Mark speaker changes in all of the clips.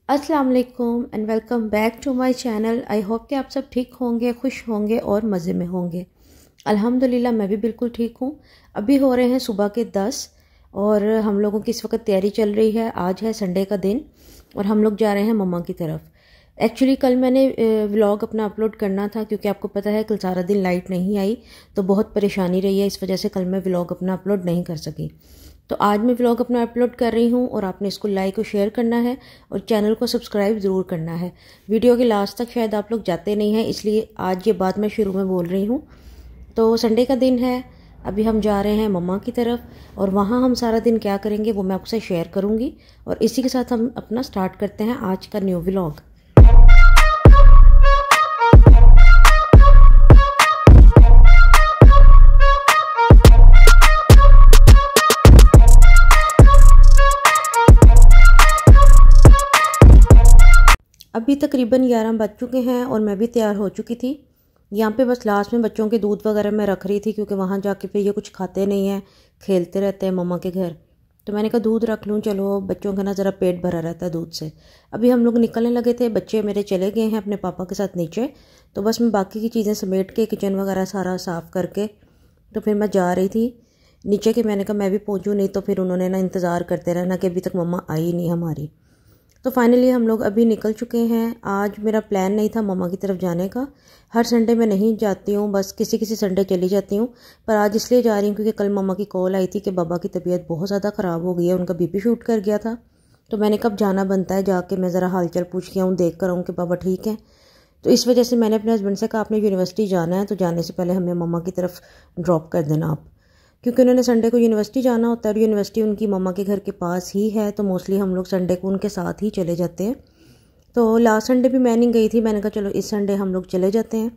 Speaker 1: अस्सलाम वालेकुम and welcome back to my channel. I hope कि आप सब ठीक होंगे, खुश होंगे और मज़े में होंगे। अल्हम्दुलिल्लाह मैं भी बिल्कुल ठीक हूँ। अभी हो रहे हैं सुबह के 10 और हम लोगों की इस वक्त तैयारी चल रही है। आज है संडे का दिन और हम लोग जा रहे हैं मम्मा की तरफ। एक्चुअली कल मैंने व्लॉग अपना अपलोड करना था क्योंकि आपको पता है कल सारा दिन लाइट नहीं आई तो बहुत परेशानी रही है, इस वजह से कल मैं व्लॉग अपना अपलोड नहीं कर सकी। तो आज मैं व्लॉग अपना अपलोड कर रही हूँ और आपने इसको लाइक और शेयर करना है और चैनल को सब्सक्राइब ज़रूर करना है। वीडियो के लास्ट तक शायद आप लोग जाते नहीं हैं, इसलिए आज ये बात मैं शुरू में बोल रही हूँ। तो संडे का दिन है, अभी हम जा रहे हैं मम्मा की तरफ और वहाँ हम सारा दिन क्या करेंगे वो मैं आपसे शेयर करूँगी। और इसी के साथ हम अपना स्टार्ट करते हैं आज का न्यू व्लॉग। अभी तकरीबन 11 बज चुके हैं और मैं भी तैयार हो चुकी थी। यहाँ पे बस लास्ट में बच्चों के दूध वगैरह मैं रख रही थी क्योंकि वहाँ जाके फिर ये कुछ खाते नहीं हैं, खेलते रहते हैं मम्मा के घर। तो मैंने कहा दूध रख लूँ, चलो बच्चों का ना ज़रा पेट भरा रहता है दूध से। अभी हम लोग निकलने लगे थे, बच्चे मेरे चले गए हैं अपने पापा के साथ नीचे। तो बस मैं बाकी की चीज़ें समेट के किचन वगैरह सारा साफ़ करके तो फिर मैं जा रही थी नीचे के। मैंने कहा मैं भी पहुँचूँ, नहीं तो फिर उन्होंने ना इंतज़ार करते रहना कि अभी तक मम्मा आई नहीं हमारी। तो फाइनली हम लोग अभी निकल चुके हैं। आज मेरा प्लान नहीं था मम्मा की तरफ जाने का। हर संडे मैं नहीं जाती हूँ, बस किसी किसी संडे चली जाती हूँ, पर आज इसलिए जा रही हूँ क्योंकि कल मम्मा की कॉल आई थी कि बाबा की तबीयत बहुत ज़्यादा ख़राब हो गई है, उनका बीपी शूट कर गया था। तो मैंने कब जाना बनता है, जाके मैं ज़रा हाल चाल पूछ के आऊँ, देख कर आऊँ कि बाबा ठीक है। तो इस वजह से मैंने अपने हस्बैंड से कहा आपने यूनिवर्सिटी जाना है तो जाने से पहले हमें मम्मा की तरफ ड्रॉप कर देना आप, क्योंकि उन्होंने संडे को यूनिवर्सिटी जाना होता है और यूनिवर्सिटी उनकी मम्मा के घर के पास ही है। तो मोस्टली हम लोग संडे को उनके साथ ही चले जाते हैं। तो लास्ट संडे भी मैं नहीं गई थी, मैंने कहा चलो इस संडे हम लोग चले जाते हैं।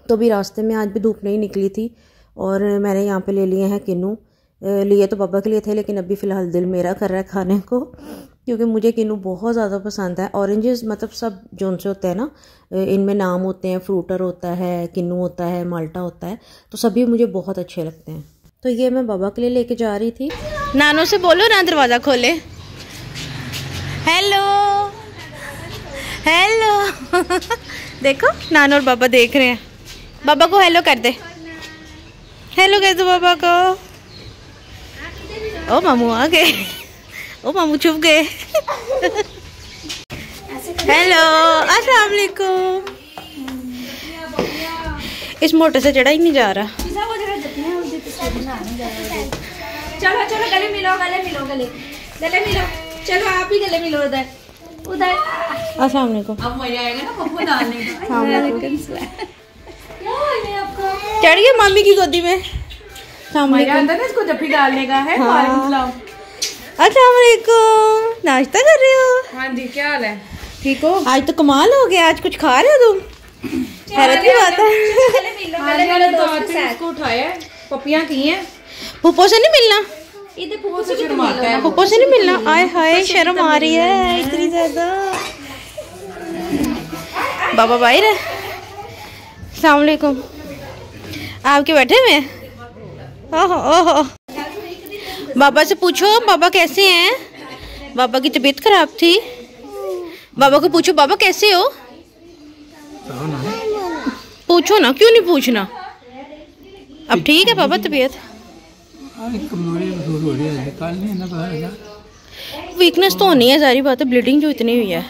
Speaker 1: तो भी रास्ते में आज भी धूप नहीं निकली थी और मैंने यहाँ पे ले लिए हैं किन्नू। लिए तो पापा के लिए थे लेकिन अभी फ़िलहाल दिल मेरा कर रहा है खाने को, क्योंकि मुझे किन्नू बहुत ज़्यादा पसंद है। ऑरेंजेस मतलब सब जोन से होते हैं ना, इनमें नाम होते हैं, फ्रूटर होता है, किन्नू होता है, माल्टा होता है, तो सभी मुझे बहुत अच्छे लगते हैं। तो ये मैं बाबा के लिए लेके जा रही थी। नानो से बोलो ना दरवाज़ा खोले। हेलो हेलो देखो नानो और बाबा देख रहे हैं। बाबा को हेलो कर दे, हेलो कर दो बाबा को। ओ मामू आ गए, ओ मामू छुप गए। हेलो अस्सलाम वालेकुम। इस मोटर से चढ़ा ही नहीं जा रहा।
Speaker 2: चलो चलो गले मिलो, गले मिलो, गले गले मिलो। चलो आप ही गले मिलो उधर उधर।
Speaker 1: अस्सलाम वालेकुम।
Speaker 2: अब मजा आएगा ना पप्पू डालने का। क्या है आपको?
Speaker 1: चढ़ गया मामी की गोदी में।
Speaker 2: मजा आता है ना इसको जब भी डालने का है।
Speaker 1: अस्सलाम वालेकुम। नाश्ता कर रहे हो?
Speaker 2: हाँ जी, क्या हाल है? ठीक हो?
Speaker 1: आज तो कमाल हो गया, आज कुछ खा रहे हो तुम? हैरत की बात है।
Speaker 2: इसको उठाया, पपियां की हैं।
Speaker 1: पुप्पो से नहीं मिलना,
Speaker 2: इधर पुप्पो से शर्माता है।
Speaker 1: पुप्पो से नहीं मिलना। आय हाय शर्म आ रही है इतनी ज्यादा। बाबा बाहर है। अस्सलाम वालेकुम। आपके बैठे हुए हैं? ओहो ओहो। बाबा से पूछो बाबा कैसे हैं। बाबा की तबीयत खराब थी, बाबा को पूछो बाबा कैसे हो। पूछो ना, क्यों नहीं पूछना। अब ठीक है बाबा तबीयत? वीकनेस तो होनी है, सारी बात है। ब्लीडिंग जो इतनी हुई है,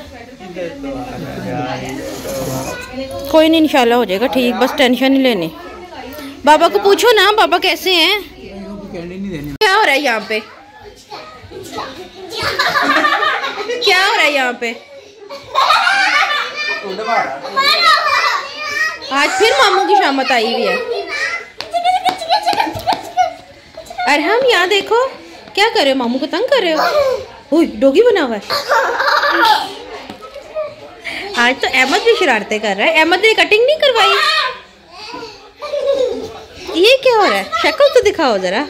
Speaker 1: कोई नहीं इंशाल्लाह हो जाएगा ठीक, बस टेंशन नहीं लेनी। बाबा को पूछो ना बाबा कैसे हैं। क्या हो रहा है यहाँ पे? क्या हो रहा है यहाँ पे? आज फिर मामू की शामत आई हुई है। अरे हम यहाँ देखो क्या कर रहे हो, मामू को तंग कर रहे हो। ओए डोगी बना हुआ है। आज तो अहमद भी शरारतें कर रहा है। अहमद ने कटिंग नहीं करवाई। ये क्या हो रहा है, शक्ल तो दिखाओ जरा।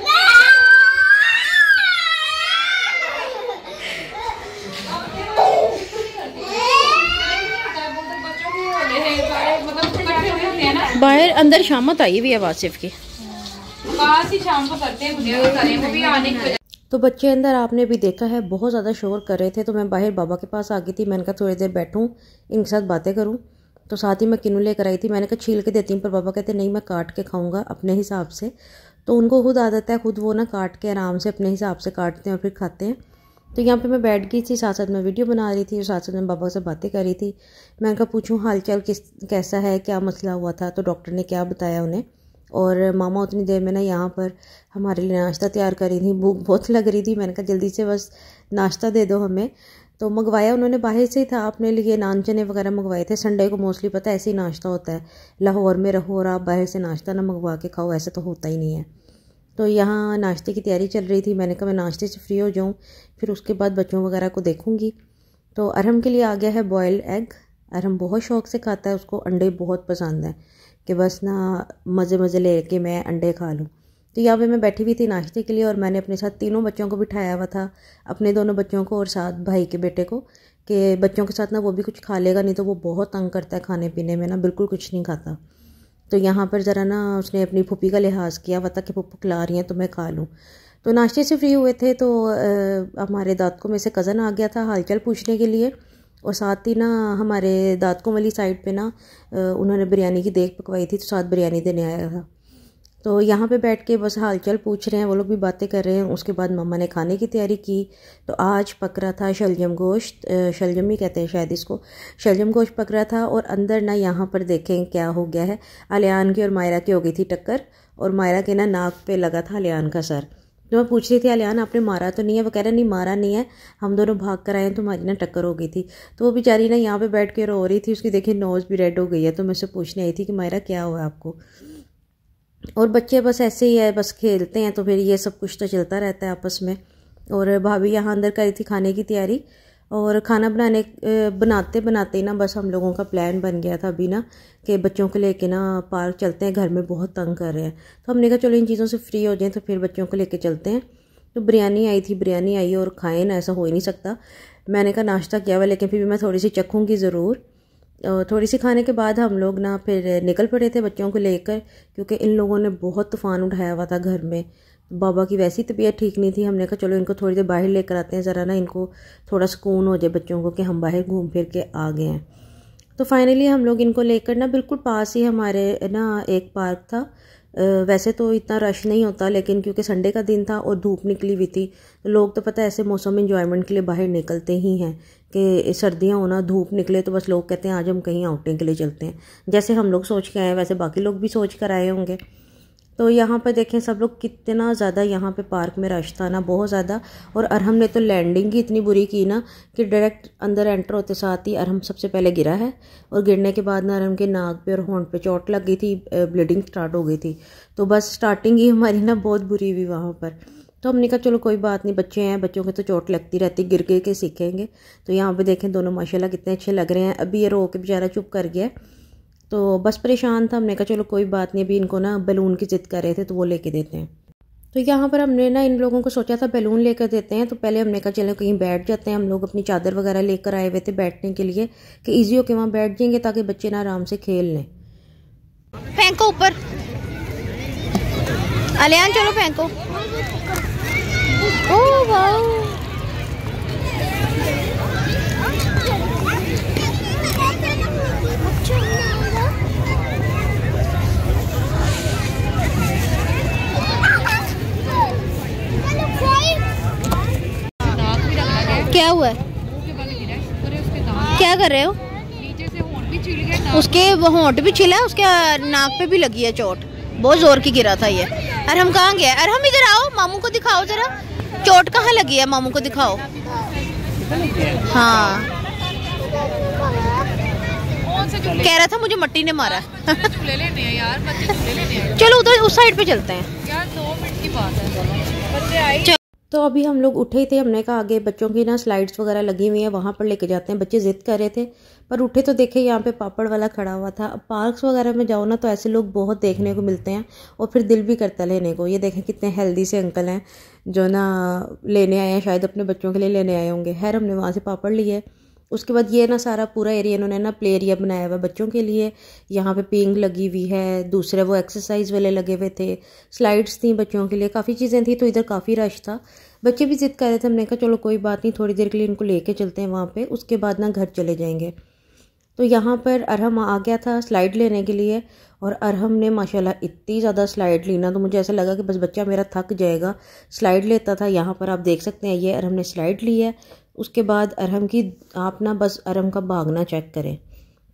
Speaker 1: बाहर अंदर शामत आई हुई है वासिफ की।
Speaker 2: शाम को करते हैं, वो भी आने की।
Speaker 1: तो बच्चे अंदर आपने भी देखा है बहुत ज़्यादा शोर कर रहे थे, तो मैं बाहर बाबा के पास आ गई थी। मैंने कहा थोड़ी देर बैठूँ, इनके साथ बातें करूँ। तो साथ ही मैं किन्नू लेकर आई थी। मैंने कहा छील के देती हूँ, पर पापा कहते नहीं मैं काट के खाऊंगा अपने हिसाब से। तो उनको खुद आदत है, खुद वो ना काट के आराम से अपने हिसाब से काटते हैं और फिर खाते हैं। तो यहाँ पे मैं बैठ गई थी, साथ साथ मैं वीडियो बना रही थी और साथ साथ मैं पापा से बातें कर रही थी। मैंने कहा पूछूँ हाल चाल कैसा है, क्या मसला हुआ था। तो डॉक्टर ने क्या बताया उन्हें। और मामा उतनी देर में ना यहाँ पर हमारे लिए नाश्ता तैयार कर रही थी। भूख बहुत लग रही थी। मैंने कहा जल्दी से बस नाश्ता दे दो हमें। तो मंगवाया उन्होंने बाहर से ही था, अपने लिए नान चने वगैरह मंगवाए थे। संडे को मोस्टली पता है ऐसे ही नाश्ता होता है। लाहौर में रहो और आप बाहर से नाश्ता ना मंगवा के खाओ, ऐसे तो होता ही नहीं है। तो यहाँ नाश्ते की तैयारी चल रही थी। मैंने कहा मैं नाश्ते से फ्री हो जाऊँ, फिर उसके बाद बच्चों वगैरह को देखूँगी। तो अरहम के लिए आ गया है बॉयल्ड एग। अरहम बहुत शौक़ से खाता है, उसको अंडे बहुत पसंद है कि बस ना मज़े मज़े ले के मैं अंडे खा लूँ। तो यहाँ पे मैं बैठी हुई थी नाश्ते के लिए और मैंने अपने साथ तीनों बच्चों को बिठाया हुआ था, अपने दोनों बच्चों को और साथ भाई के बेटे को, कि बच्चों के साथ ना वो भी कुछ खा लेगा, नहीं तो वो बहुत तंग करता है खाने पीने में ना, बिल्कुल कुछ नहीं खाता। तो यहाँ पर ज़रा ना उसने अपनी फूफी का लिहाज किया हुआ था कि पप्पू खिला रही हैं तो मैं खा लूँ। तो नाश्ते से फ्री हुए थे तो हमारे दादकों में से कज़न आ गया था हालचाल पूछने के लिए। और साथ ही ना हमारे दादकों वाली साइड पे ना उन्होंने बिरयानी की देग पकवाई थी, तो साथ बिरयानी देने आया था। तो यहाँ पे बैठ के बस हालचाल पूछ रहे हैं, वो लोग भी बातें कर रहे हैं। उसके बाद मम्मा ने खाने की तैयारी की। तो आज पक रहा था शलजम गोश्त, शलजम ही कहते हैं शायद इसको, शलजम गोश्त पक रहा था। और अंदर ना यहाँ पर देखें क्या हो गया है, अलियान की और मायरा की हो गई थी टक्कर, और मायरा के ना नाक पे लगा था अलियान का सर। तो मैं पूछ रही थी अलियान आपने मारा तो नहीं है, वो कह रहा नहीं मारा नहीं है, हम दोनों भाग कर आए हैं, तुम्हारी ना टक्कर हो गई थी। तो वो बेचारी ना यहाँ पे बैठ के रो रही थी, उसकी देखिए नोज़ भी रेड हो गई है। तो मैं उससे पूछने आई थी कि मायरा क्या हुआ आपको। और बच्चे बस ऐसे ही है, बस खेलते हैं तो फिर ये सब कुछ तो चलता रहता है आपस में। और भाभी यहाँ अंदर करी थी खाने की तैयारी। और खाना बनाते बनाते ना बस हम लोगों का प्लान बन गया था अभी ना कि बच्चों को लेके ना पार्क चलते हैं, घर में बहुत तंग कर रहे हैं। तो हमने कहा चलो इन चीज़ों से फ्री हो जाएं तो फिर बच्चों को लेके चलते हैं। तो बिरयानी आई थी, बिरयानी आई और खाएं ना, ऐसा हो ही नहीं सकता। मैंने कहा नाश्ता किया हुआ, लेकिन फिर भी मैं थोड़ी सी चखूँगी ज़रूर। थोड़ी सी खाने के बाद हम लोग ना फिर निकल पड़े थे बच्चों को लेकर, क्योंकि इन लोगों ने बहुत तूफ़ान उठाया हुआ था घर में। बाबा की वैसी तबीयत ठीक नहीं थी। हमने कहा चलो इनको थोड़ी देर बाहर लेकर आते हैं, ज़रा ना इनको थोड़ा सुकून हो जाए बच्चों को कि हम बाहर घूम फिर के आ गए हैं। तो फाइनली हम लोग इनको लेकर ना बिल्कुल पास ही हमारे ना एक पार्क था। वैसे तो इतना रश नहीं होता, लेकिन क्योंकि संडे का दिन था और धूप निकली हुई थी, तो लोग तो पता है ऐसे मौसम में इंजॉयमेंट के लिए बाहर निकलते ही हैं कि सर्दियाँ होना धूप निकले तो बस लोग कहते हैं आज हम कहीं आउटिंग के लिए चलते हैं। जैसे हम लोग सोच के आए वैसे बाकी लोग भी सोच कर आए होंगे। तो यहाँ पर देखें सब लोग कितना ज़्यादा यहाँ पे पार्क में रश था ना, बहुत ज़्यादा। और अरहम ने तो लैंडिंग ही इतनी बुरी की ना कि डायरेक्ट अंदर एंटर होते साथ ही अरहम सबसे पहले गिरा है। और गिरने के बाद ना अरहम के नाक पे और होंठ पे चोट लग गई थी, ब्लीडिंग स्टार्ट हो गई थी। तो बस स्टार्टिंग ही हमारी ना बहुत बुरी हुई वहाँ पर। तो हमने कहा चलो कोई बात नहीं, बच्चे हैं, बच्चों के तो चोट लगती रहती, गिर गिर के सीखेंगे। तो यहाँ पे देखें दोनों माशाल्लाह कितने अच्छे लग रहे हैं। अभी ये रो के बेचारा चुप कर गया, तो बस परेशान था। हमने कहा चलो कोई बात नहीं, अभी इनको ना बैलून की ज़िद कर रहे थे तो वो लेके देते हैं। तो यहाँ पर हमने ना इन लोगों को सोचा था बैलून लेकर देते हैं। तो पहले हमने कहा चलो कहीं बैठ जाते हैं। हम लोग अपनी चादर वगैरह लेकर आए हुए थे बैठने के लिए कि ईजी हो के वहाँ बैठ जाएंगे ताकि बच्चे ना आराम से खेल लें।
Speaker 2: फेंको ऊपर अलियान, चलो फेंको। ओह वाह, क्या हुआ है? क्या कर रहे हो? नीचे से होंठ भी छिल गया, उसके होंठ भी छिला है, उसके नाक पे भी लगी है चोट, बहुत जोर की गिरा था ये। अरहम कहाँ गया? अरहम इधर आओ, मामू को दिखाओ जरा, चोट कहाँ लगी है, मामू को दिखाओ। हाँ कह रहा था मुझे मट्टी ने मारा। चलो उधर उस साइड पे चलते हैं यार, 2 मिनट की बात है।
Speaker 1: तो अभी हम लोग उठे ही थे। हमने कहा आगे बच्चों की ना स्लाइड्स वगैरह लगी हुई हैं, वहाँ पर लेके जाते हैं। बच्चे ज़िद कर रहे थे पर उठे तो देखे यहाँ पे पापड़ वाला खड़ा हुआ था। अब पार्क्स वगैरह में जाओ ना तो ऐसे लोग बहुत देखने को मिलते हैं और फिर दिल भी करता है लेने को। ये देखें कितने हेल्दी से अंकल हैं जो ना लेने आए हैं, शायद अपने बच्चों के लिए लेने आए होंगे। खैर हमने वहाँ से पापड़ लिए। उसके बाद ये ना सारा पूरा एरिया इन्होंने ना प्ले एरिया बनाया हुआ बच्चों के लिए। यहाँ पे पिंग लगी हुई है, दूसरे वो एक्सरसाइज वाले लगे हुए थे, स्लाइड्स थी बच्चों के लिए, काफ़ी चीज़ें थी। तो इधर काफ़ी रश था। बच्चे भी ज़िद कर रहे थे, हमने कहा चलो कोई बात नहीं, थोड़ी देर के लिए इनको लेके चलते हैं वहाँ पे, उसके बाद ना घर चले जाएंगे। तो यहाँ पर अरहम आ गया था स्लाइड लेने के लिए, और अरहम ने माशाल्लाह इतनी ज़्यादा स्लाइड ली ना, तो मुझे ऐसा लगा कि बस बच्चा मेरा थक जाएगा, स्लाइड लेता था। यहाँ पर आप देख सकते हैं ये अरहम ने स्लाइड ली है। उसके बाद अरहम की आप ना बस अरहम का भागना चेक करें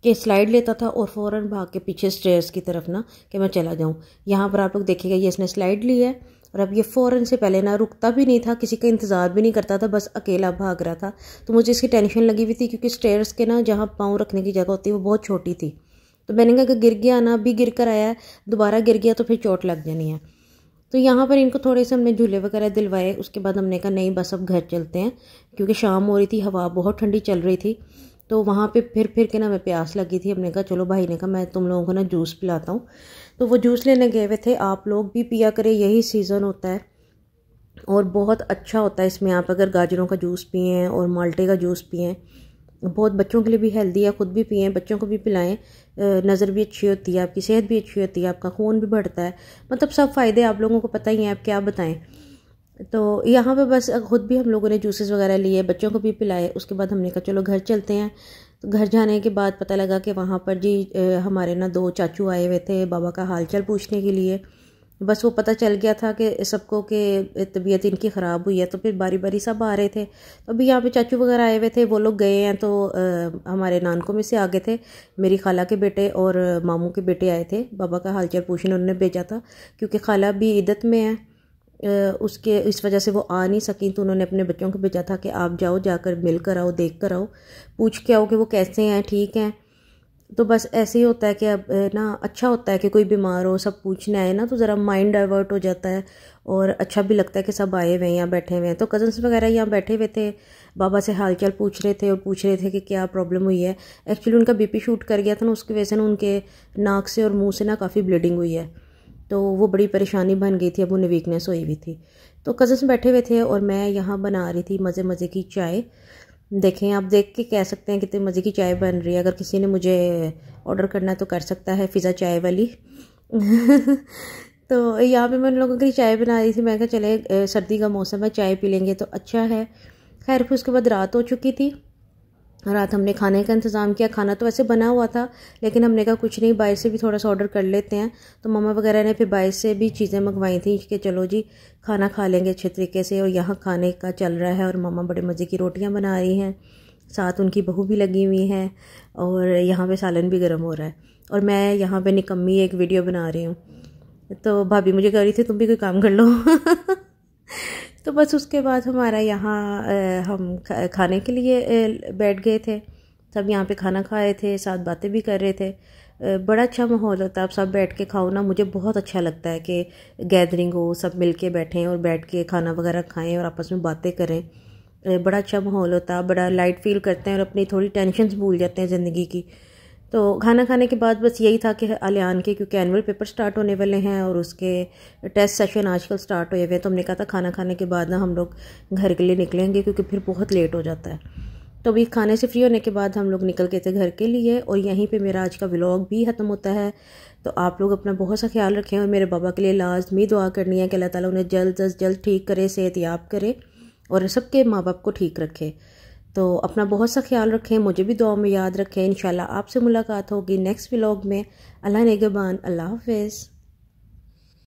Speaker 1: कि स्लाइड लेता था और फ़ौरन भाग के पीछे स्टेयर्स की तरफ ना कि मैं चला जाऊँ। यहाँ पर आप लोग देखिएगा ये इसने स्लाइड ली है, और अब ये फ़ौरन से पहले ना रुकता भी नहीं था, किसी का इंतज़ार भी नहीं करता था, बस अकेला भाग रहा था। तो मुझे इसकी टेंशन लगी हुई थी, क्योंकि स्टेयर्स के ना जहाँ पाँव रखने की जगह होती है वो बहुत छोटी थी। तो मैंने कहा कि गिर गया ना, अभी गिर कर आया है, दोबारा गिर गया तो फिर चोट लग जानी है। तो यहाँ पर इनको थोड़े से हमने झूले वगैरह दिलवाए। उसके बाद हमने कहा नहीं बस अब घर चलते हैं, क्योंकि शाम हो रही थी, हवा बहुत ठंडी चल रही थी। तो वहाँ पे फिर के ना मैं प्यास लगी थी। हमने कहा चलो, भाई ने कहा मैं तुम लोगों को ना जूस पिलाता हूँ। तो वो जूस लेने गए हुए थे। आप लोग भी पिया करें, यही सीज़न होता है और बहुत अच्छा होता है। इसमें आप अगर गाजरों का जूस पिएँ और माल्टे का जूस पिएँ, बहुत बच्चों के लिए भी हेल्दी है, ख़ुद भी पिएँ, बच्चों को भी पिलाएं। नज़र भी अच्छी होती है, आपकी सेहत भी अच्छी होती है, आपका खून भी बढ़ता है, मतलब सब फ़ायदे आप लोगों को पता ही हैं, आप क्या बताएं। तो यहाँ पे बस ख़ुद भी हम लोगों ने जूसेस वगैरह लिए, बच्चों को भी पिलाए। उसके बाद हमने कहा चलो घर चलते हैं। तो घर जाने के बाद पता लगा कि वहाँ पर जी हमारे ना 2 चाचू आए हुए थे बाबा का हालचाल पूछने के लिए। बस वो पता चल गया था कि सबको कि तबीयत इनकी ख़राब हुई है, तो फिर बारी बारी सब आ रहे थे। तो अभी यहाँ पे चाचू वगैरह आए हुए थे, वो लोग गए हैं। तो हमारे नानकों में से आगे थे, मेरी खाला के बेटे और मामू के बेटे आए थे बाबा का हालचाल पूछने, उन्होंने भेजा था क्योंकि खाला भी इद्दत में है, उसके इस वजह से वो आ नहीं सकी। तो उन्होंने अपने बच्चों को भेजा था कि आप जाओ, जाकर मिल कर आओ, देख कर आओ, पूछ के आओ कि वो कैसे हैं, ठीक हैं। तो बस ऐसे ही होता है कि अब ना अच्छा होता है कि कोई बीमार हो, सब पूछने आए ना, तो ज़रा माइंड डाइवर्ट हो जाता है और अच्छा भी लगता है कि सब आए हुए हैं, यहाँ बैठे हुए हैं। तो कज़न्स वगैरह यहाँ बैठे हुए थे, बाबा से हालचाल पूछ रहे थे और पूछ रहे थे कि क्या प्रॉब्लम हुई है। एक्चुअली उनका बीपी शूट कर गया था ना, उसकी वजह से ना उनके नाक से और मुँह से ना काफ़ी ब्लीडिंग हुई है, तो वो बड़ी परेशानी बन गई थी। अब उन्हें वीकनेस हुई हुई थी। तो कज़न्स बैठे हुए थे और मैं यहाँ बना रही थी मज़े मज़े की चाय। देखें, आप देख के कह सकते हैं कितनी मज़े की चाय बन रही है। अगर किसी ने मुझे ऑर्डर करना है तो कर सकता है, फ़िज़ा चाय वाली। तो यहाँ पे मैं उन लोगों के लिए चाय बना रही थी। मैं कहा चले सर्दी का मौसम है, चाय पी लेंगे तो अच्छा है। खैर फिर उसके बाद रात हो चुकी थी। रात हमने खाने का इंतज़ाम किया। खाना तो वैसे बना हुआ था, लेकिन हमने कहा कुछ नहीं, बाहर से भी थोड़ा सा ऑर्डर कर लेते हैं। तो मम्मा वगैरह ने फिर बाहर से भी चीज़ें मंगवाई थी कि चलो जी खाना खा लेंगे अच्छे तरीके से। और यहाँ खाने का चल रहा है और मम्मा बड़े मज़े की रोटियाँ बना रही हैं, साथ उनकी बहू भी लगी हुई हैं और यहाँ पे सालन भी गर्म हो रहा है। और मैं यहाँ पे निकम्मी एक वीडियो बना रही हूँ। तो भाभी मुझे कह रही थी तुम भी कोई काम कर लो। तो बस उसके बाद हमारा यहाँ हम खाने के लिए बैठ गए थे। सब यहाँ पे खाना खाए थे, साथ बातें भी कर रहे थे। बड़ा अच्छा माहौल होता है, आप सब बैठ के खाओ ना, मुझे बहुत अच्छा लगता है कि गैदरिंग हो, सब मिल के बैठें और बैठ के खाना वगैरह खाएं और आपस में बातें करें। बड़ा अच्छा माहौल होता है, बड़ा लाइट फील करते हैं और अपनी थोड़ी टेंशन्स भूल जाते हैं ज़िंदगी की। तो खाना खाने के बाद बस यही था कि आलियान के क्योंकि एनुअल पेपर स्टार्ट होने वाले हैं और उसके टेस्ट सेशन आजकल स्टार्ट हुए हुए हैं, तो हमने कहा था खाना खाने के बाद ना हम लोग घर के लिए निकलेंगे क्योंकि फिर बहुत लेट हो जाता है। तो अभी खाने से फ्री होने के बाद हम लोग निकल गए थे घर के लिए और यहीं पे मेरा आज का व्लॉग भी ख़त्म होता है। तो आप लोग अपना बहुत सा ख्याल रखें और मेरे बाबा के लिए लाजमी दुआ करनी है कि अल्लाह ताला उन्हें जल्द अज जल्द ठीक करे, सेहतयाब करे और सबके माँ बाप को ठीक रखे। तो अपना बहुत सा ख्याल रखें, मुझे भी दुआ में याद रखें। इंशाल्लाह आपसे मुलाकात होगी नेक्स्ट व्लॉग में। अल्लाह निगहबान, अल्लाह हाफ़िज़।